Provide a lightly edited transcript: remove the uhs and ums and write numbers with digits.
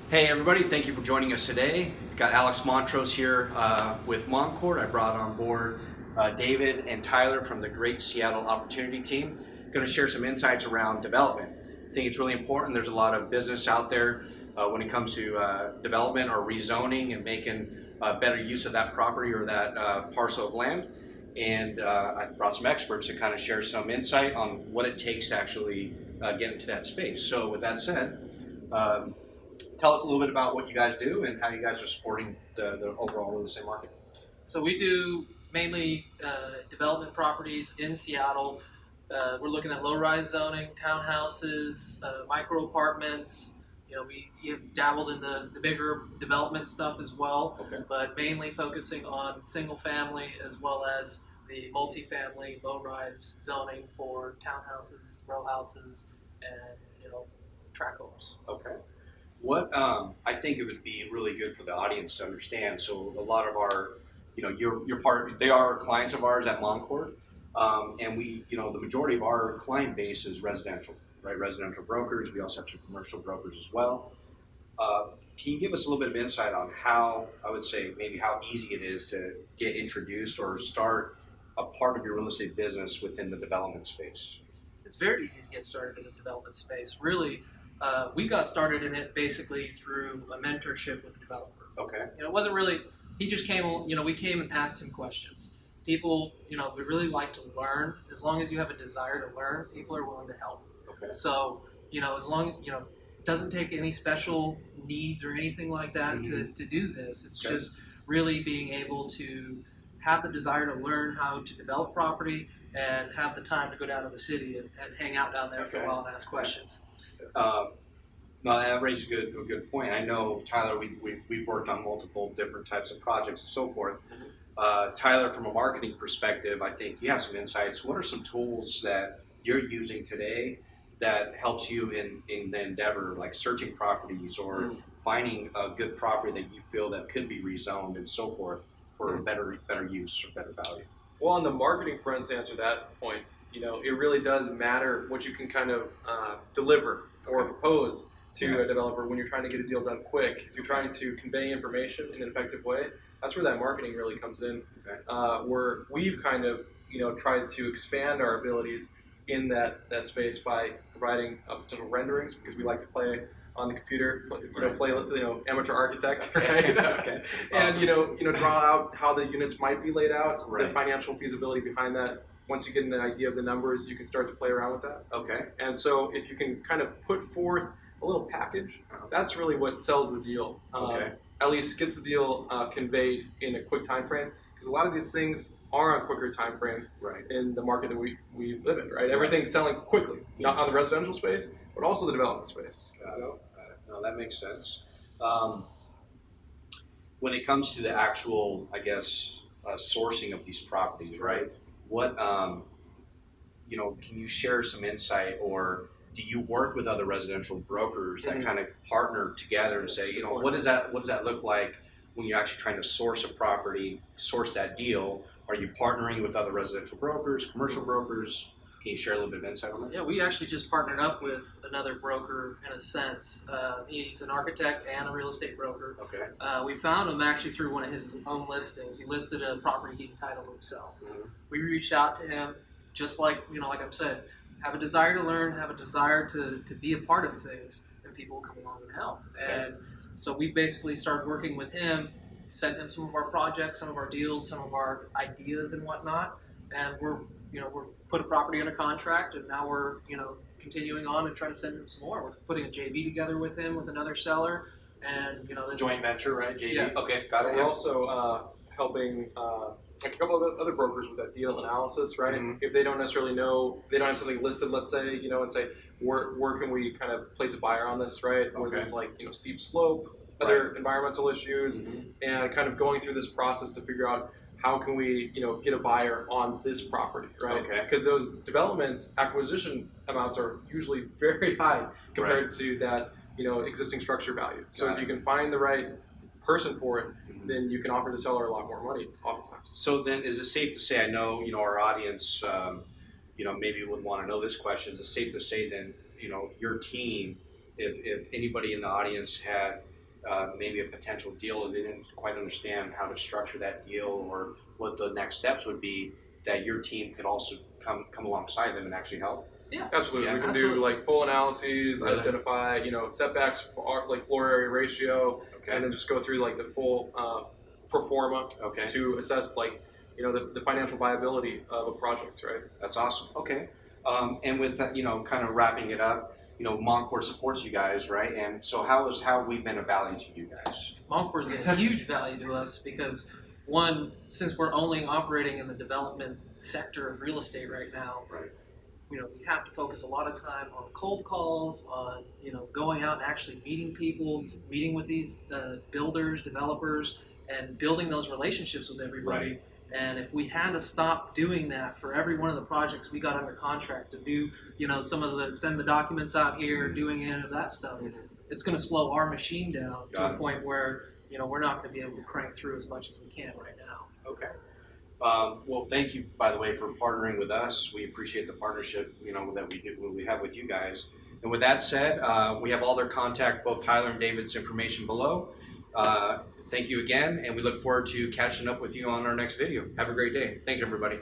Hey everybody, thank you for joining us today. We've got Alex Montrose here with Moncord. I brought on board David and Tyler from the Great Seattle Opportunity Team. Going to share some insights around development. I think it's really important. There's a lot of business out there when it comes to development or rezoning and making better use of that property or that parcel of land. And I brought some experts to kind of share some insight on what it takes to actually get into that space. So with that said, tell us a little bit about what you guys do and how you guys are supporting the overall real estate market. So we do mainly development properties in Seattle. We're looking at low-rise zoning, townhouses, micro apartments. You know, we have dabbled in the bigger development stuff as well, but mainly focusing on single family as well as the multifamily low-rise zoning for townhouses, row houses, and tract homes. Okay. What I think it would be really good for the audience to understand. So a lot of our, they are clients of ours at Moncord, and we, the majority of our client base is residential, right? Residential brokers. We also have some commercial brokers as well. Can you give us a little bit of insight on how, I would say, maybe how easy it is to get introduced or start a part of your real estate business within the development space? It's very easy to get started in the development space. Really. We got started in it basically through a mentorship with a developer. Okay. It wasn't really, he just came, we came and asked him questions. People, we really like to learn. As long as you have a desire to learn, people are willing to help. Okay. So, as long, it doesn't take any special needs or anything like that to do this. It's just really being able to have the desire to learn how to develop property and have the time to go down to the city and hang out down there for a while and ask questions. No, that raises a good point. I know, Tyler, we've worked on multiple different types of projects and so forth. Tyler, from a marketing perspective, I think you have some insights. What are some tools that you're using today that helps you in the endeavor, like searching properties or finding a good property that you feel that could be rezoned and so forth for better use or better value? Well, on the marketing front, to answer that point, it really does matter what you can kind of deliver or propose to a developer when you're trying to get a deal done quick. If you're trying to convey information in an effective way, that's where that marketing really comes in. Where we've kind of tried to expand our abilities in that space by providing potential renderings, because we like to play on the computer, play amateur architect, right? Awesome. And draw out how the units might be laid out, the financial feasibility behind that. Once you get an idea of the numbers, you can start to play around with that. And so if you can kind of put forth a little package, that's really what sells the deal. At least gets the deal conveyed in a quick time frame, because a lot of these things are on quicker time frames in the market that we live in, right? Everything's selling quickly, not on the residential space, but also the development space. Got it. No, that makes sense. When it comes to the actual, I guess, sourcing of these properties, right? What, can you share some insight, or do you work with other residential brokers that kind of partner together and say, what does that look like when you're actually trying to source a property, source that deal? Are you partnering with other residential brokers, commercial brokers? Can you share a little bit of insight on that? Yeah, we actually just partnered up with another broker in a sense. He's an architect and a real estate broker. We found him actually through one of his own listings. He listed a property he entitled himself. We reached out to him, just like like I said, have a desire to learn, have a desire to be a part of things, and people will come along and help. And so we basically started working with him, sent him some of our projects, some of our deals, some of our ideas and whatnot, and we're put a property under contract, and now we're continuing on and trying to send him some more. We're putting a JV together with him with another seller, and joint venture, right? JV. Yeah. Okay, got it. We're also helping like a couple of other brokers with that deal analysis, right? If they don't necessarily know, they don't have something listed, let's say, and say where can we kind of place a buyer on this, right? Where there's like steep slope, other environmental issues, and kind of going through this process to figure out how can we, get a buyer on this property, right? Because those development acquisition amounts are usually very high compared to that, existing structure value. So if you can find the right person for it, then you can offer the seller a lot more money oftentimes. So then, is it safe to say? I know our audience, maybe would want to know this question. Is it safe to say then, your team, if anybody in the audience had maybe a potential deal and they didn't quite understand how to structure that deal or what the next steps would be, that your team could also come alongside them and actually help? Yeah, absolutely. Yeah, We can absolutely. do like full analyses, Really? identify setbacks, like floor area ratio, Okay. and then just go through like the full pro forma Okay. to assess the financial viability of a project, right? That's awesome. Okay. And with that, kind of wrapping it up, Moncord supports you guys, right? And so how have we been of value to you guys? Moncord's been a huge value to us because, one, since we're only operating in the development sector of real estate right now, Right. we have to focus a lot of time on cold calls, on going out and actually meeting people, meeting with these builders, developers, and building those relationships with everybody. Right. And if we had to stop doing that for every one of the projects we got under contract to do, send the documents out here, doing any of that stuff, it's going to slow our machine down to a point where we're not going to be able to crank through as much as we can right now. Okay. Well, thank you, by the way, for partnering with us. We appreciate the partnership, that we have with you guys. And with that said, we have all their contact, both Tyler and David's information below. Thank you again, and we look forward to catching up with you on our next video. Have a great day. Thanks, everybody.